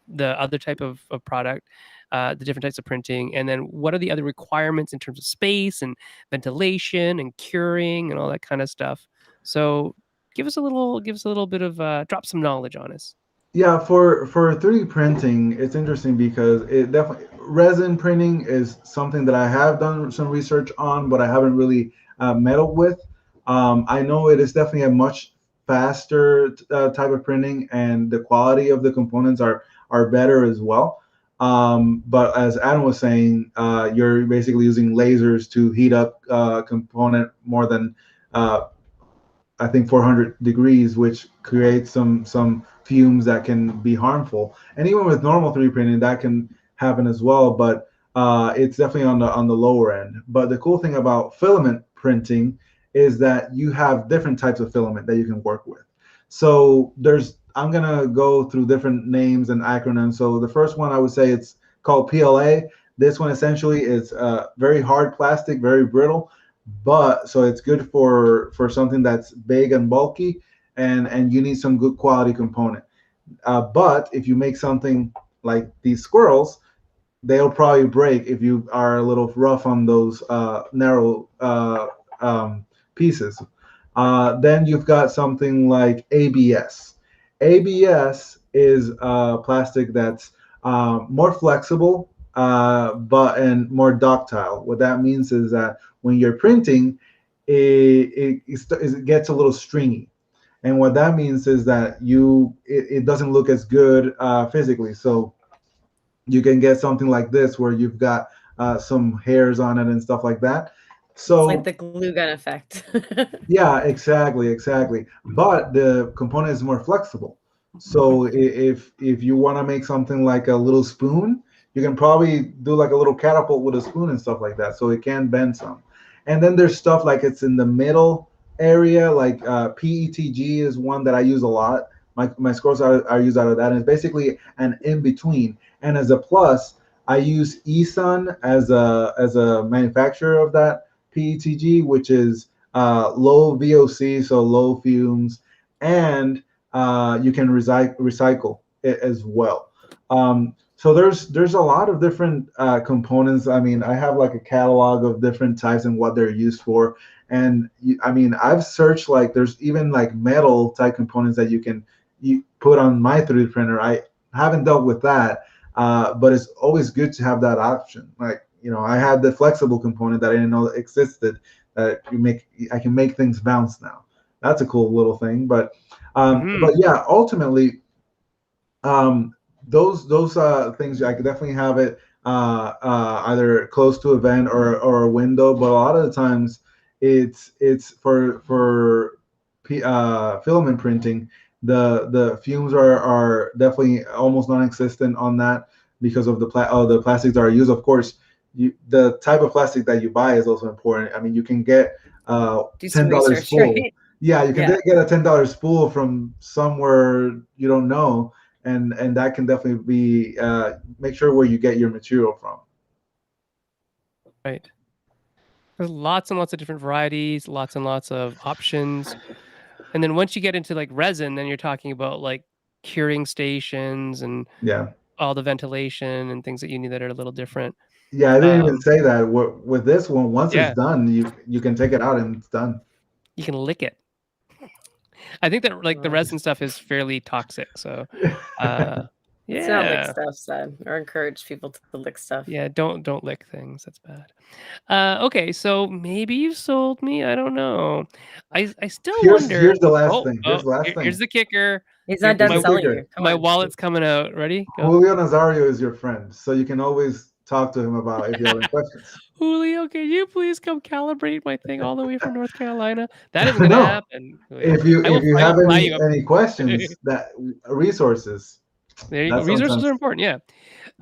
the other type of product, the different types of printing, and then what are the other requirements in terms of space and ventilation and curing and all that kind of stuff. So give us a little bit of drop some knowledge on us. Yeah, for 3D printing, it's interesting because it definitely resin printing is something that I have done some research on, but I haven't really meddled with. I know it is definitely a much faster type of printing, and the quality of the components are better as well. But as Adam was saying, you're basically using lasers to heat up component more than uh, I think 400 degrees, which creates some fumes that can be harmful. And even with normal 3D printing, that can happen as well. But it's definitely on the lower end. But the cool thing about filament printing is that you have different types of filament that you can work with. So I'm gonna go through different names and acronyms. So the first one I would say it's called PLA. This one essentially is very hard plastic, very brittle, but so it's good for something that's big and bulky, and you need some good quality component. But if you make something like these squirrels, they'll probably break if you are a little rough on those narrow pieces. Then you've got something like ABS. ABS is plastic that's more flexible, but and more ductile. What that means is that when you're printing, it gets a little stringy. And what that means is that it doesn't look as good physically. So you can get something like this where you've got some hairs on it and stuff like that. it's like So the glue gun effect. yeah, exactly. But the component is more flexible. So if you want to make something like a little spoon, you can probably do like a little catapult with a spoon and stuff like that. So it can bend some. And then there's stuff like it's in the middle area, like PETG is one that I use a lot. My scrolls are used out of that, and it's basically an in between. And as a plus, I use eSun as a manufacturer of that PETG, which is low VOC, so low fumes, and you can recycle it as well. So there's a lot of different components. I mean, I have like a catalog of different types and what they're used for. And I mean, I've searched like there's even like metal type components that you put on my 3D printer. I haven't dealt with that, but it's always good to have that option. Like, I had the flexible component that I didn't know existed. That I can make things bounce now. That's a cool little thing. But Hmm. yeah, ultimately, um, those things I could definitely have it either close to a vent or a window. But a lot of the times, it's for filament printing. The fumes are definitely almost non-existent on that because of the plastics that are used. Of course, the type of plastic that you buy is also important. I mean, you can get Do some $10 research, spool. right? Yeah, you can Yeah. get a $10 spool from somewhere you don't know, and that can definitely be make sure where you get your material from. Right. There's lots and lots of different varieties, lots and lots of options. And then once you get into like resin, then you're talking about like curing stations and Yeah, all the ventilation and things that you need that are a little different. yeah. I didn't even Um, say that. With this one, once it's yeah, done, you can take it out and it's done. you can lick it. I think that like the Uh, resin stuff is fairly toxic. So, uh, let's not lick yeah, stuff, son, or encourage people to lick stuff. yeah, don't lick things. That's bad. Okay, so maybe you sold me. I don't know. I still wonder. Here's the last Oh, thing. Here's the last here's thing. the kicker. He's Here, not Here's done the selling kicker. you. Come my on. wallet's coming out. Ready? Go. Julio Nazario is your friend, so you can always talk to him about if you have any questions. Julio, can you please come calibrate my thing all the way from North Carolina? That isn't gonna No, happen, Julio. if you I will have fly you up. any questions, that resources, There you go. that's what I'm Resources trying are to. important. Yeah.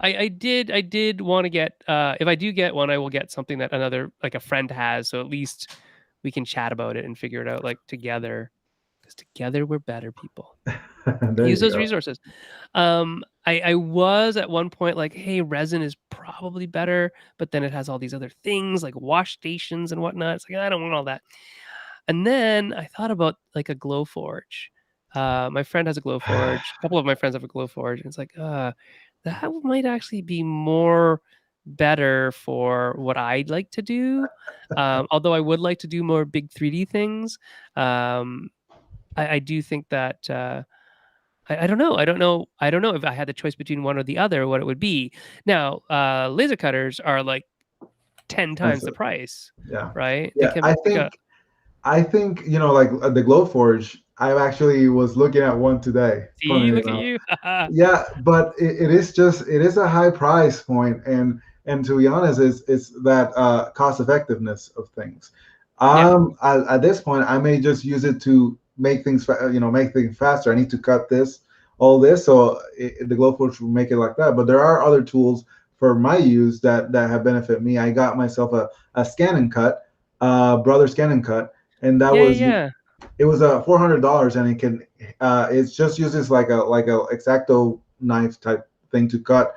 I did want to get if I do get one, I will get something that another like a friend has, so at least we can chat about it and figure it out like together. Because together we're better people. There Use you those go. resources. I was at one point like, hey, resin is probably better, but then it has all these other things like wash stations and whatnot. It's like I don't want all that. And then I thought about like a glow forge. My friend has a glow forge. A couple of my friends have a glow forge, and it's like, that might actually be more better for what I'd like to do. Although I would like to do more big 3D things. Um, I do think that I don't know. I don't know. I don't know if I had the choice between one or the other, what it would be. Now, laser cutters are like 10 times the Expensive. price, Yeah, right? They yeah. can I make a think I think like the Glowforge. I actually was looking at one today. see, Funny look at enough. you. Yeah, but it is a high price point, and to be honest, it's that cost effectiveness of things. Yeah. At this point, I may just use it to make things make things faster. I need to cut all this, so the Glowforge will make it like that. But there are other tools for my use that have benefit me. I got myself a scan and cut, brother scan and cut, and that Yeah, yeah, was yeah. it was a $400, and it just uses like a exacto knife type thing to cut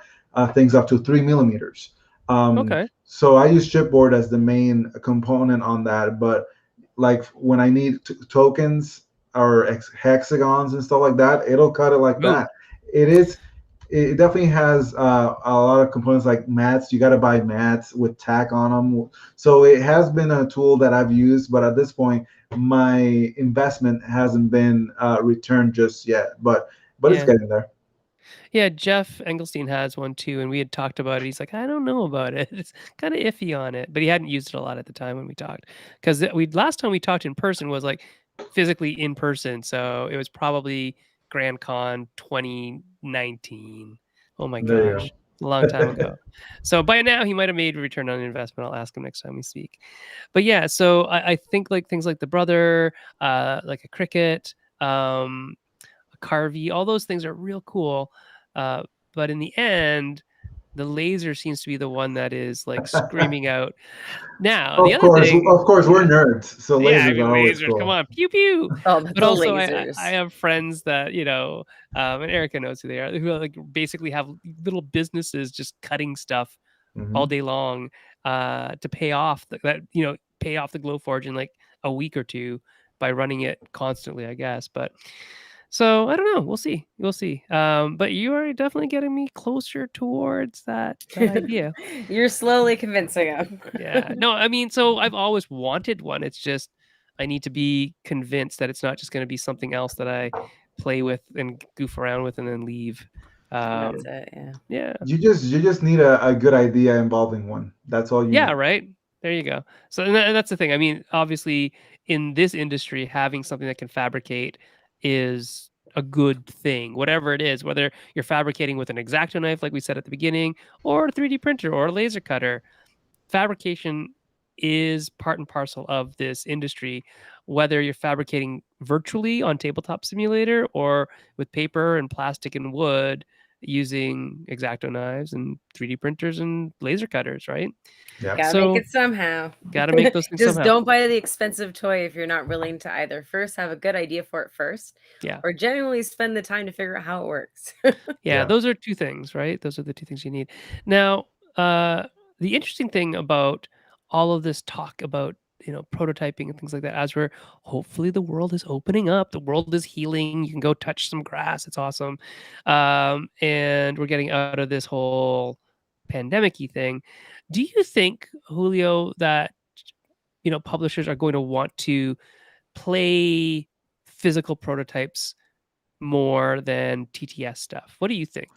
things up to 3 millimeters. Okay. So I use chipboard as the main component on that, but like when I need tokens or hexagons and stuff like that, it'll cut it like Ooh. that. It is. It definitely has a lot of components like mats. You got to buy mats with tack on them. So it has been a tool that I've used, but at this point, my investment hasn't been returned just yet. But it's Yeah. getting there. Yeah, Jeff Engelstein has one too, and we had talked about it. He's like, I don't know about it. It's kind of iffy on it, but he hadn't used it a lot at the time when we talked. Because we last time we talked in person was like physically in person, so it was probably Grand Con 2019. Oh my There you gosh, a long time go. ago. So by now he might have made a return on investment. I'll ask him next time we speak. But yeah, so I think like things like the brother, like a cricket, a Carvey, all those things are real cool. Uh, but in the end, the laser seems to be the one that is like screaming out. Now, the other thing, of course, we're yeah, nerds, so yeah, I lasers mean, are always lasers, come cool. on, pew pew. Oh, But the also, I lasers. have friends that and Erica knows who they are, who like basically have little businesses just cutting stuff all Hmm. day long, to pay off pay off the Glowforge in like a week or two by running it constantly, I guess. But so I don't know. We'll see. We'll see. But you are definitely getting me closer towards that idea. You're slowly convincing him. Yeah. No, I mean, so I've always wanted one. It's just I need to be convinced that it's not just going to be something else that I play with and goof around with and then leave. And that's Um, it, yeah. yeah. You just need a good idea involving one. That's all you Yeah, need. right. There you go. So and that's the thing. I mean, obviously, in this industry, having something that can fabricate is a good thing. Whatever it is, whether you're fabricating with an X-Acto knife, like we said at the beginning, or a 3D printer or a laser cutter, fabrication is part and parcel of this industry. Whether you're fabricating virtually on Tabletop Simulator or with paper and plastic and wood using X-Acto knives and 3D printers and laser cutters, right? Yeah. Gotta make So it somehow. got to make those things Just somehow. don't buy the expensive toy if you're not willing to either first have a good idea for it first, Yeah. or genuinely spend the time to figure out how it works. Yeah, Yeah. those are two things, right? Those are the two things you need. Now, uh, the interesting thing about all of this talk about, prototyping and things like that, as we're hopefully the world is opening up, the world is healing, you can go touch some grass, it's awesome. And we're getting out of this whole pandemic-y thing. Do you think, Julio, that, publishers are going to want to play physical prototypes more than TTS stuff? What do you think?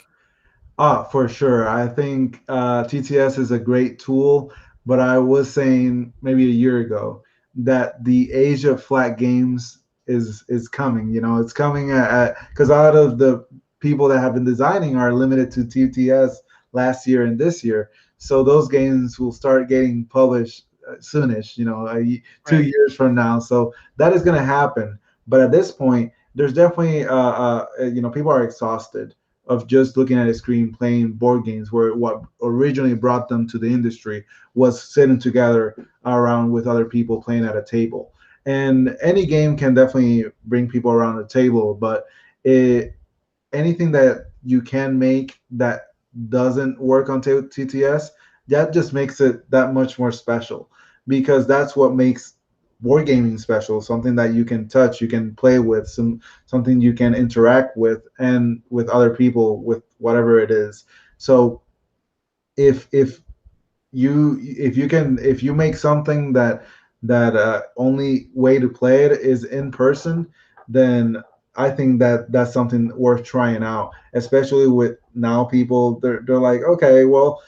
For sure. I think TTS is a great tool, but I was saying maybe a year ago that the age of flat games is coming. It's coming at because a lot of the people that have been designing are limited to TTS last year and this year. So those games will start getting published soonish. 2 Right. years from now. So that is going to happen. But at this point, there's definitely people are exhausted of just looking at a screen playing board games, where what originally brought them to the industry was sitting together around with other people playing at a table. And any game can definitely bring people around the table, but anything that you can make that doesn't work on TTS, that just makes it that much more special, because that's what makes board gaming special. Something that you can touch, you can play with, something you can interact with, and with other people with whatever it is. So if if you make something that only way to play it is in person, then I think that that's something worth trying out. Especially with now people, they're like, okay, well,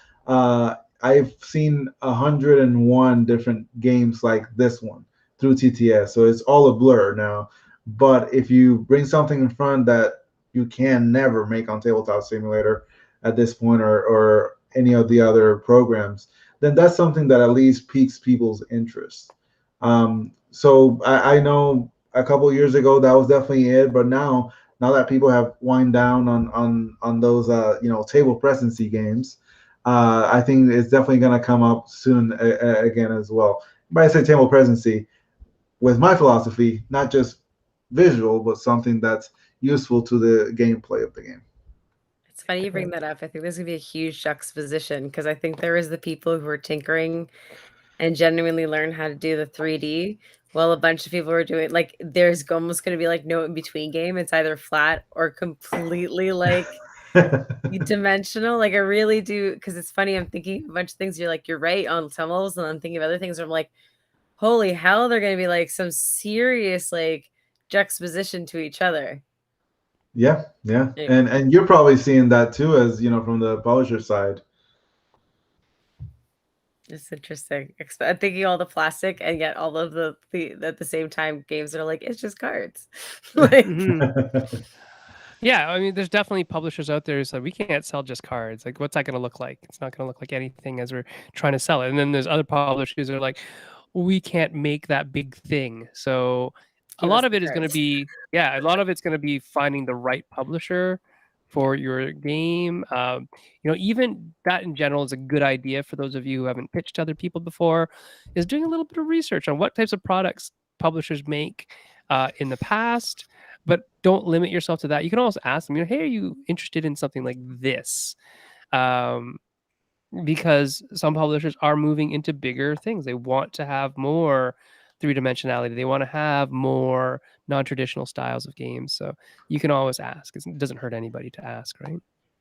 I've seen 101 different games like this one through TTS, so it's all a blur now. But if you bring something in front that you can never make on Tabletop Simulator at this point, or any of the other programs, then that's something that at least piques people's interest. So I know a couple years ago that was definitely it, but now that people have wind down on those table presidency games, I think it's definitely going to come up soon again as well. But I say table presidency with my philosophy, not just visual, but something that's useful to the gameplay of the game. It's funny you bring Right. that up. I think there's gonna be a huge juxtaposition because I think there is the people who are tinkering and genuinely learn how to do the 3D, while a bunch of people are doing like there's almost gonna be like no in between game. It's either flat or completely like dimensional. Like I really do because it's funny. I'm thinking a bunch of things. You're like, you're right on some levels, and I'm thinking of other things where I'm like, holy hell, they're gonna be like some serious like juxtaposition to each other. Yeah, yeah, Like, and you're probably seeing that too, as from the publisher side. it's interesting. I'm thinking all the plastic and yet all of the at the same time games that are like, it's just cards. Like Hmm. Yeah, I mean, there's definitely publishers out there who say we can't sell just cards. Like, what's that going to look like? It's not going to look like anything as we're trying to sell it. And then there's other publishers that are like, we can't make that big thing. So a give us lot of the it is going to cards. be, yeah, a lot of it's going to be finding the right publisher for your game. Even that in general is a good idea for those of you who haven't pitched to other people before, is doing a little bit of research on what types of products publishers make in the past. But don't limit yourself to that. You can also ask them, hey, are you interested in something like this? Um, because some publishers are moving into bigger things. They want to have more three dimensionality. They want to have more non-traditional styles of games. So you can always ask. It doesn't hurt anybody to ask, right?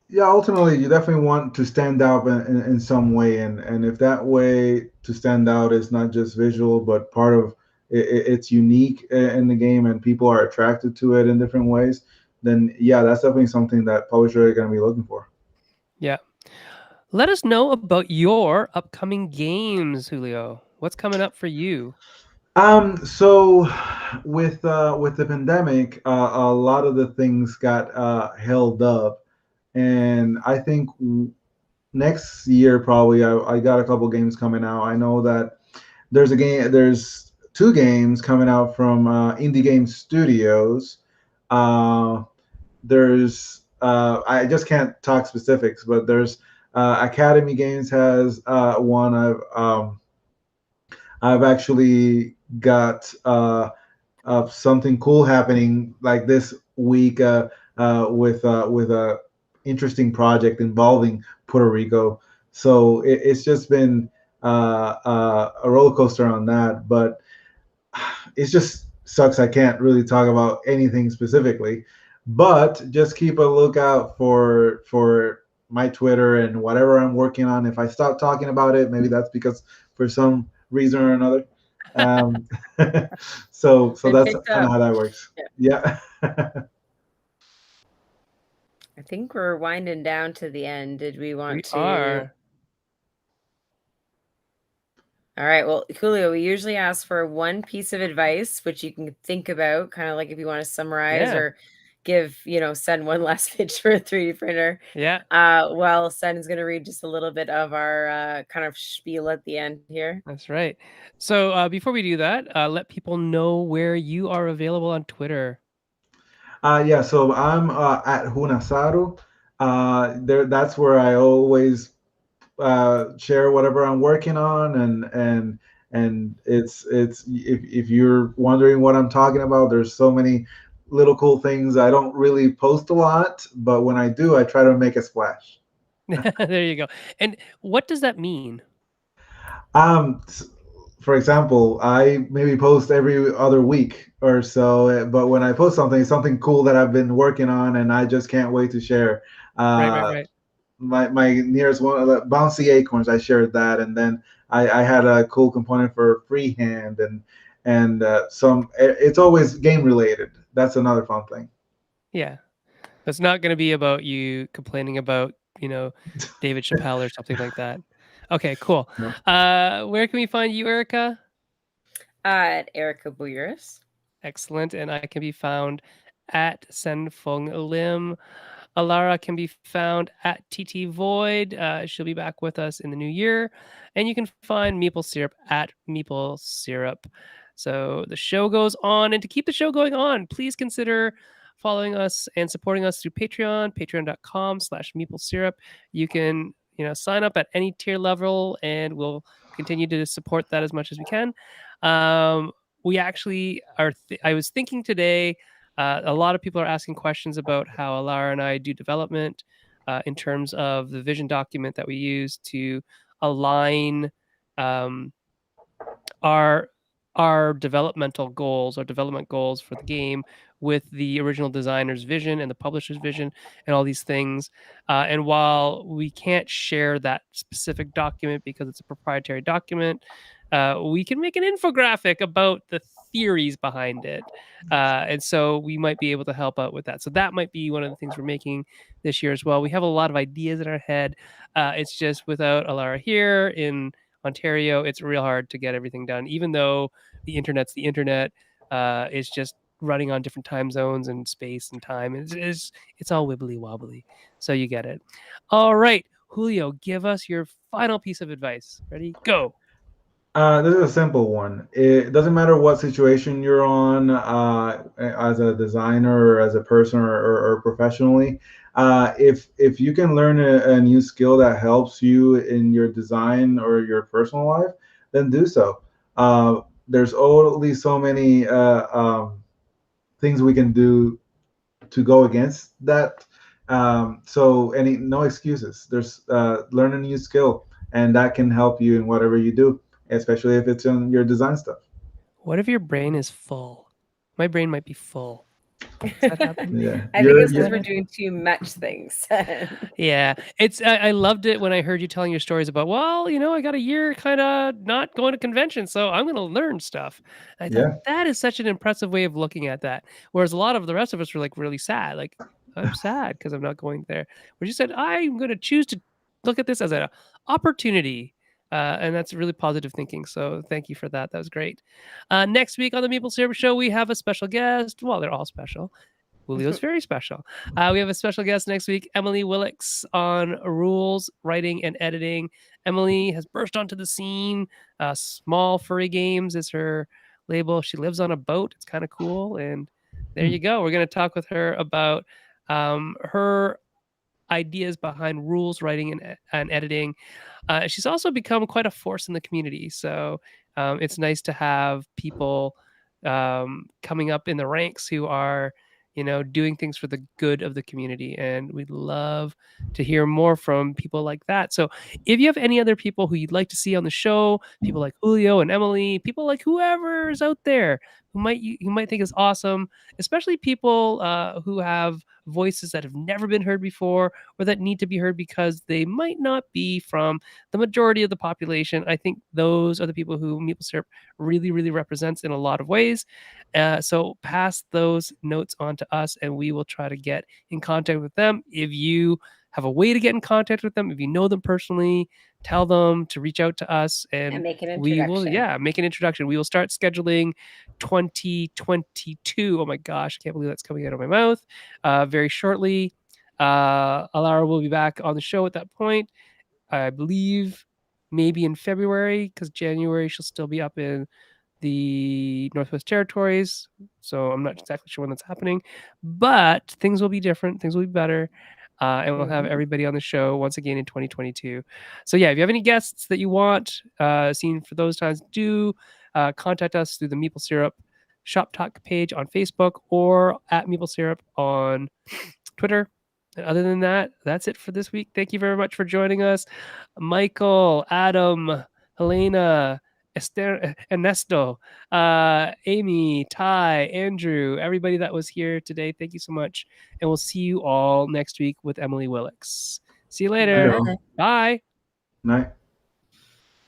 Yeah, ultimately, you definitely want to stand out in some way, and if that way to stand out is not just visual, but part of it's unique in the game, and people are attracted to it in different ways, then yeah, that's definitely something that publishers are going to be looking for. Yeah. Let us know about your upcoming games, Julio. What's coming up for you? So with the pandemic, a lot of the things got held up, and I think next year probably I got a couple games coming out. I know that there's two games coming out from Indie Game Studios. Uh, there's I just can't talk specifics, but there's Academy Games has one. I've actually got something cool happening like this week with a interesting project involving Puerto Rico. So it's just been a roller coaster on that, but it just sucks. I can't really talk about anything specifically, but just keep a lookout for my Twitter and whatever I'm working on. If I stop talking about it, maybe that's because for some reason or another. Um, so Been that's picked kind up. of how that works. Yeah. Yeah. I think we're winding down to the end. Did we We want to? are. All right. Well, Julio, we usually ask for one piece of advice, which you can think about, kind of like if you want to summarize Yeah. or give, send one last pitch for a 3D printer. Yeah. Well, Sen is going to read just a little bit of our kind of spiel at the end here. That's right. So before we do that, let people know where you are available on Twitter. Yeah, so I'm at Hunasaru. That's where I always share whatever I'm working on, and it's if you're wondering what I'm talking about, there's so many little cool things. I don't really post a lot, but when I do, I try to make a splash. There you go. And what does that mean? Um, s- for example, I maybe post every other week or so, but when I post something, it's something cool that I've been working on, and I just can't wait to share. Right, right, Uh, right. my nearest one, bouncy acorns. I shared that, and then I had a cool component for freehand and some. It's always game related. That's another fun thing. Yeah. It's not going to be about you complaining about, David Chappelle or something like that. Okay, cool. No. Where can we find you, Erica? At Erica Buyuris. Excellent. And I can be found at Senfeng Lim. Alara can be found at TT Void. She'll be back with us in the new year. And you can find Meeple Syrup at Meeple Syrup. So the show goes on. And to keep the show going on, please consider following us and supporting us through Patreon, patreon.com/Meeple Syrup. You can, sign up at any tier level and we'll continue to support that as much as we can. We actually are, I was thinking today, a lot of people are asking questions about how Alara and I do development in terms of the vision document that we use to align um, our our developmental goals, our development goals for the game with the original designer's vision and the publisher's vision and all these things. And while we can't share that specific document because it's a proprietary document, we can make an infographic about the theories behind it. And so we might be able to help out with that. So that might be one of the things we're making this year as well. We have a lot of ideas in our head. It's just without Alara here in Ontario, it's real hard to get everything done, even though the internet's the internet. It's just running on different time zones and space and time. It's all wibbly wobbly. So you get it. All right, Julio, give us your final piece of advice. Ready? Go. This is a simple one. It doesn't matter what situation you're on, as a designer or as a person or professionally. If you can learn a new skill that helps you in your design or your personal life, then do so. There's only so many things we can do to go against that. So any no excuses. There's learn a new skill, and that can help you in whatever you do, especially if it's in your design stuff. What if your brain is full? My brain might be full. Does that happen? Yeah, I think it's Does because that we're happen? doing too much things. Yeah, it's I loved it when I heard you telling your stories about, well, I got a year kind of not going to conventions, so I'm going to learn stuff. I thought yeah, that is such an impressive way of looking at that. Whereas a lot of the rest of us were like really sad, like I'm sad because I'm not going there. Where you said I'm going to choose to look at this as an opportunity. And that's really positive thinking. So thank you for that. That was great. Next week on the Maple Syrup Show, we have a special guest. Well, they're all special. Julio's very special. We have a special guest next week, Emily Willix, on rules, writing, and editing. Emily has burst onto the scene. Small Furry Games is her label. She lives on a boat. It's kind of cool. And there Hmm. you go. We're going to talk with her about her ideas behind rules writing and editing. She's also become quite a force in the community. So it's nice to have people coming up in the ranks who are, doing things for the good of the community. And we'd love to hear more from people like that. So if you have any other people who you'd like to see on the show, people like Julio and Emily, people like whoever's out there who might think is awesome, especially people who have voices that have never been heard before or that need to be heard because they might not be from the majority of the population. I think those are the people who maple syrup really, really represents in a lot of ways. So pass those notes on to us and we will try to get in contact with them. If you have a way to get in contact with them, if you know them personally, tell them to reach out to us And and make an we will, introduction. make an introduction. We will start scheduling 2022. Oh my gosh, I can't believe that's coming out of my mouth. Very shortly. Alara will be back on the show at that point. I believe maybe in February, because January she'll still be up in the Northwest Territories. So I'm not exactly sure when that's happening, but things will be different. Things will be better. And we'll have Mhm. everybody on the show once again in 2022. So yeah, if you have any guests that you want seen for those times, do contact us through the Maple Syrup Shop Talk page on Facebook or at Maple Syrup on Twitter. And other than that, that's it for this week. Thank you very much for joining us. Michael, Adam, Helena, Esther, Ernesto, Amy, Ty, Andrew, everybody that was here today. Thank you so much. And we'll see you all next week with Emily Willix. See you night later. all. Bye. Bye. Night.